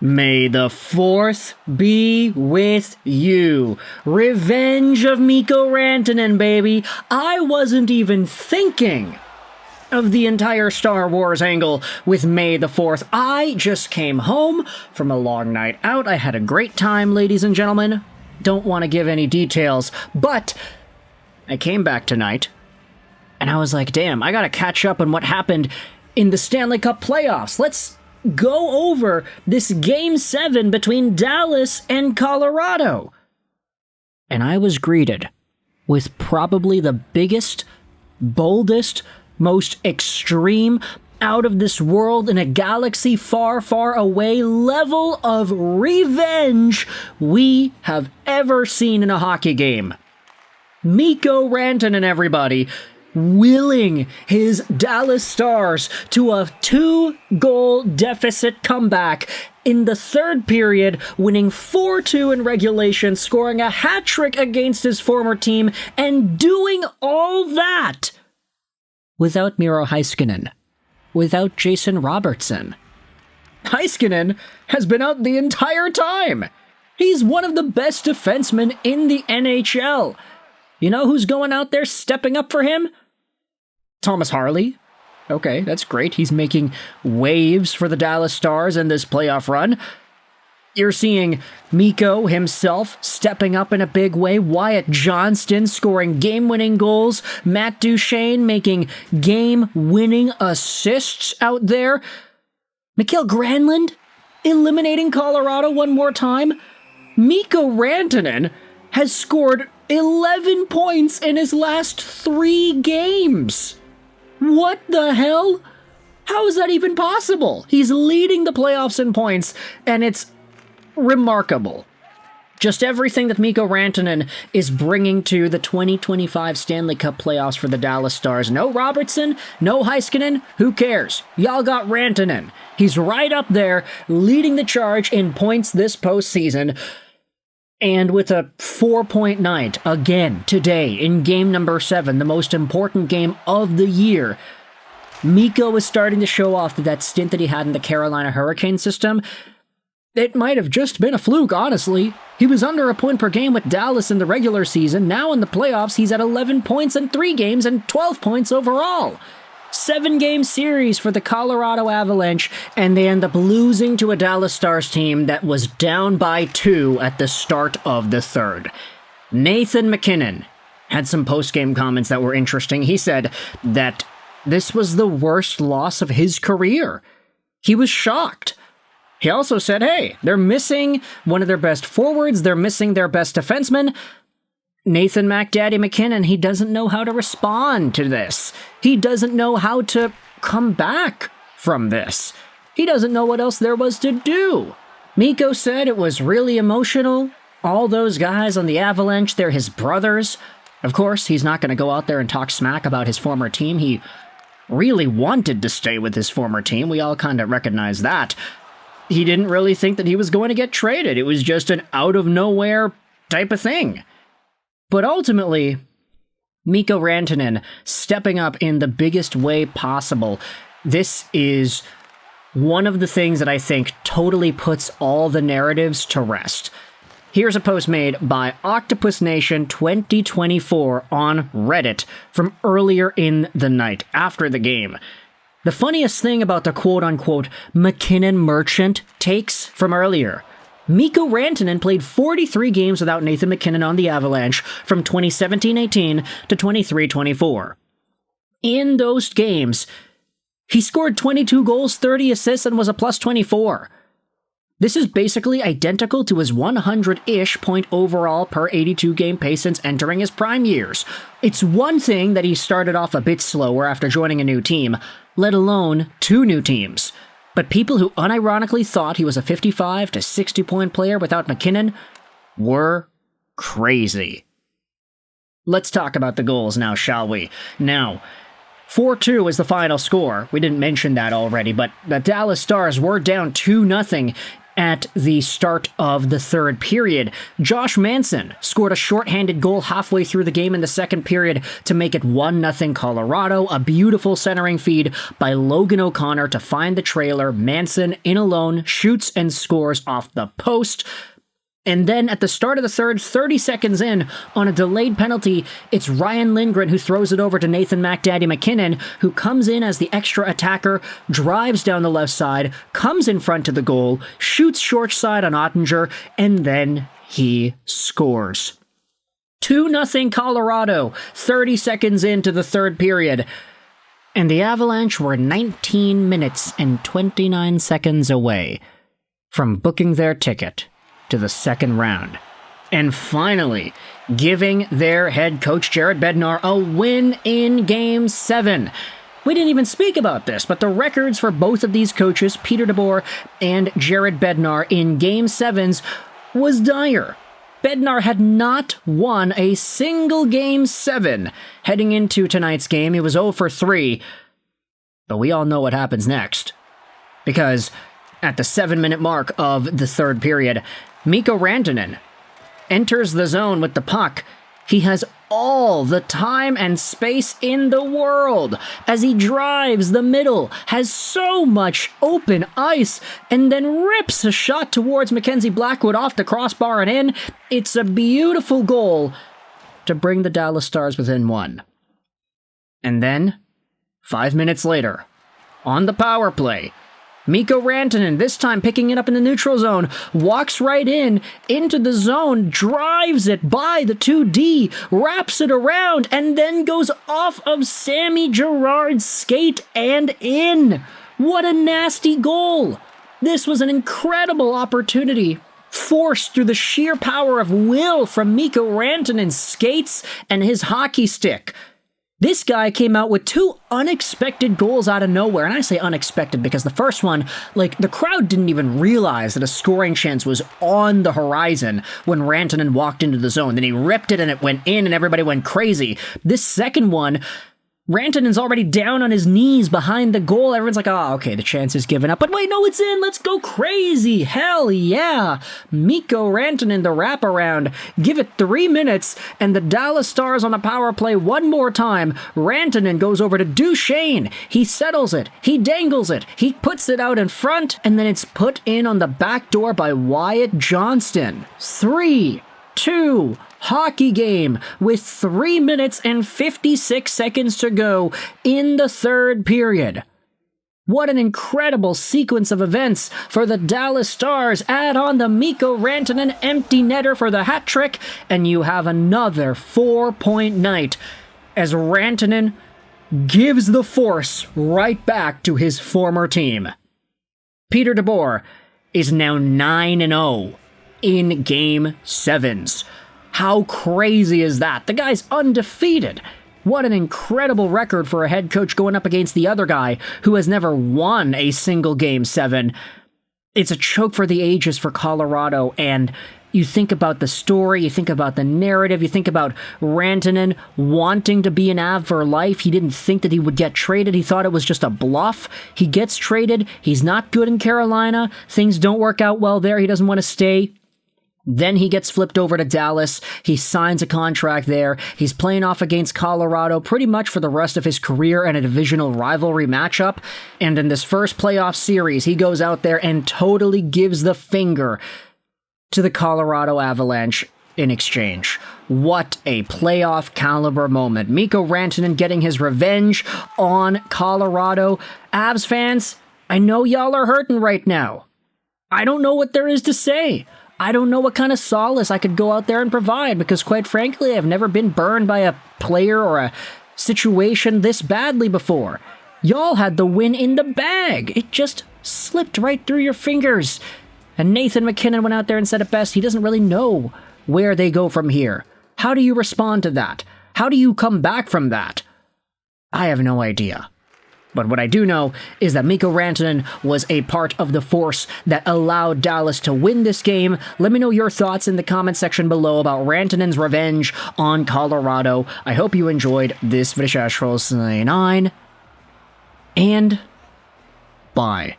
May the 4th be with you. Revenge of Mikko Rantanen, baby. I wasn't even thinking of the entire Star Wars angle with May the 4th. I just came home from a long night out. I had a great time, ladies and gentlemen. Don't want to give any details, but I came back tonight, and I was like, damn, I gotta catch up on what happened in the Stanley Cup Playoffs. Let's go over this Game 7 between Dallas and Colorado. And I was greeted with probably the biggest, boldest, most extreme, out of this world in a galaxy far, far away level of revenge we have ever seen in a hockey game. Mikko Rantanen, everybody, willing his Dallas Stars to a 2-goal deficit comeback in the third period, winning 4-2 in regulation, scoring a hat trick against his former team, and doing all that without Miro Heiskanen, without Jason Robertson. Heiskanen has been out the entire time. He's one of the best defensemen in the NHL. You know who's going out there stepping up for him? Thomas Harley. Okay, that's great. He's making waves for the Dallas Stars in this playoff run. You're seeing Mikko himself stepping up in a big way. Wyatt Johnston scoring game-winning goals. Matt Duchene making game-winning assists out there. Mikael Granlund eliminating Colorado one more time. Mikko Rantanen has scored 11 points in his last 3 games. What the hell? How is that even possible? He's leading the playoffs in points, and it's remarkable. Just everything that Mikko Rantanen is bringing to the 2025 Stanley Cup Playoffs for the Dallas Stars. No Robertson, no Heiskanen, who cares? Y'all got Rantanen. He's right up there, leading the charge in points this postseason. And with a 4-point night, again, today, in game number 7, the most important game of the year, Mikko is starting to show off that stint that he had in the Carolina Hurricane system. It might have just been a fluke, honestly. He was under a point per game with Dallas in the regular season. Now in the playoffs, he's at 11 points in 3 games and 12 points overall. 7-game series for the Colorado Avalanche, and they end up losing to a Dallas Stars team that was down by 2 at the start of the third. Nathan MacKinnon had some post-game comments that were interesting. He said that this was the worst loss of his career. He was shocked. He also said, hey, they're missing one of their best forwards, they're missing their best defenseman. Nathan MacDaddy MacKinnon, he doesn't know how to respond to this. He doesn't know how to come back from this. He doesn't know what else there was to do. Mikko said it was really emotional. All those guys on the Avalanche, they're his brothers. Of course, he's not going to go out there and talk smack about his former team. He really wanted to stay with his former team. We all kind of recognize that. He didn't really think that he was going to get traded. It was just an out-of-nowhere type of thing. But ultimately, Mikko Rantanen stepping up in the biggest way possible. This is one of the things that I think totally puts all the narratives to rest. Here's a post made by Octopus Nation 2024 on Reddit from earlier in the night, after the game. The funniest thing about the quote-unquote MacKinnon merchant takes from earlier: Mikko Rantanen played 43 games without Nathan MacKinnon on the Avalanche from 2017-18 to 23-24. In those games, he scored 22 goals, 30 assists, and was a plus 24. This is basically identical to his 100-ish point overall per 82-game pace since entering his prime years. It's one thing that he started off a bit slower after joining a new team, let alone 2 new teams. But people who unironically thought he was a 55 to 60-point player without MacKinnon were crazy. Let's talk about the goals now, shall we? Now, 4-2 is the final score. We didn't mention that already, but the Dallas Stars were down 2-0 at the start of the third period. Josh Manson scored a shorthanded goal halfway through the game in the second period to make it 1-0 Colorado. A beautiful centering feed by Logan O'Connor to find the trailer. Manson in alone shoots and scores off the post. And then at the start of the third, 30 seconds in, on a delayed penalty, it's Ryan Lindgren who throws it over to Nathan MacKinnon, who comes in as the extra attacker, drives down the left side, comes in front of the goal, shoots short side on Oettinger, and then he scores. 2-0 Colorado, 30 seconds into the third period. And the Avalanche were 19 minutes and 29 seconds away from booking their ticket to the second round, and finally giving their head coach Jared Bednar a win in Game 7. We didn't even speak about this, but the records for both of these coaches, Peter DeBoer and Jared Bednar, in Game 7s was dire. Bednar had not won a single Game 7 heading into tonight's game. He was 0 for 3, but we all know what happens next, because at the 7-minute mark of the third period, Mikko Rantanen enters the zone with the puck. He has all the time and space in the world as he drives the middle, has so much open ice, and then rips a shot towards Mackenzie Blackwood off the crossbar and in. It's a beautiful goal to bring the Dallas Stars within one. And then, 5 minutes later, on the power play, Mikko Rantanen, this time picking it up in the neutral zone, walks right into the zone, drives it by the 2D, wraps it around, and then goes off of Sammy Girard's skate and in. What a nasty goal! This was an incredible opportunity, forced through the sheer power of will from Mikko Rantanen's skates and his hockey stick. This guy came out with 2 unexpected goals out of nowhere, and I say unexpected because the first one, the crowd didn't even realize that a scoring chance was on the horizon when Rantanen walked into the zone. Then he ripped it and it went in and everybody went crazy. This second one, Rantanen's already down on his knees behind the goal. Everyone's like, oh, okay, the chance is given up. But wait, no, it's in. Let's go crazy. Hell yeah. Mikko Rantanen, the wraparound. Give it 3 minutes, and the Dallas Stars on a power play one more time. Rantanen goes over to Duchesne. He settles it. He dangles it. He puts it out in front, and then it's put in on the back door by Wyatt Johnston. 3-2. Hockey game with 3 minutes and 56 seconds to go in the third period. What an incredible sequence of events for the Dallas Stars. Add on the Mikko Rantanen empty netter for the hat trick, and you have another 4-point night as Rantanen gives the force right back to his former team. Peter DeBoer is now 9-0 in Game 7s. How crazy is that? The guy's undefeated. What an incredible record for a head coach going up against the other guy who has never won a single Game 7. It's a choke for the ages for Colorado, and you think about the story, you think about the narrative, you think about Rantanen wanting to be an Av for life. He didn't think that he would get traded. He thought it was just a bluff. He gets traded. He's not good in Carolina. Things don't work out well there. He doesn't want to stay. Then he gets flipped over to Dallas. He signs a contract there. He's playing off against Colorado pretty much for the rest of his career in a divisional rivalry matchup. And in this first playoff series, he goes out there and totally gives the finger to the Colorado Avalanche in exchange. What a playoff caliber moment. Mikko Rantanen getting his revenge on Colorado. Avs fans, I know y'all are hurting right now. I don't know what there is to say. I don't know what kind of solace I could go out there and provide, because quite frankly, I've never been burned by a player or a situation this badly before. Y'all had the win in the bag. It just slipped right through your fingers. And Nathan MacKinnon went out there and said it best. He doesn't really know where they go from here. How do you respond to that? How do you come back from that? I have no idea. But what I do know is that Mikko Rantanen was a part of the force that allowed Dallas to win this game. Let me know your thoughts in the comment section below about Rantanen's revenge on Colorado. I hope you enjoyed this video. 9 and bye.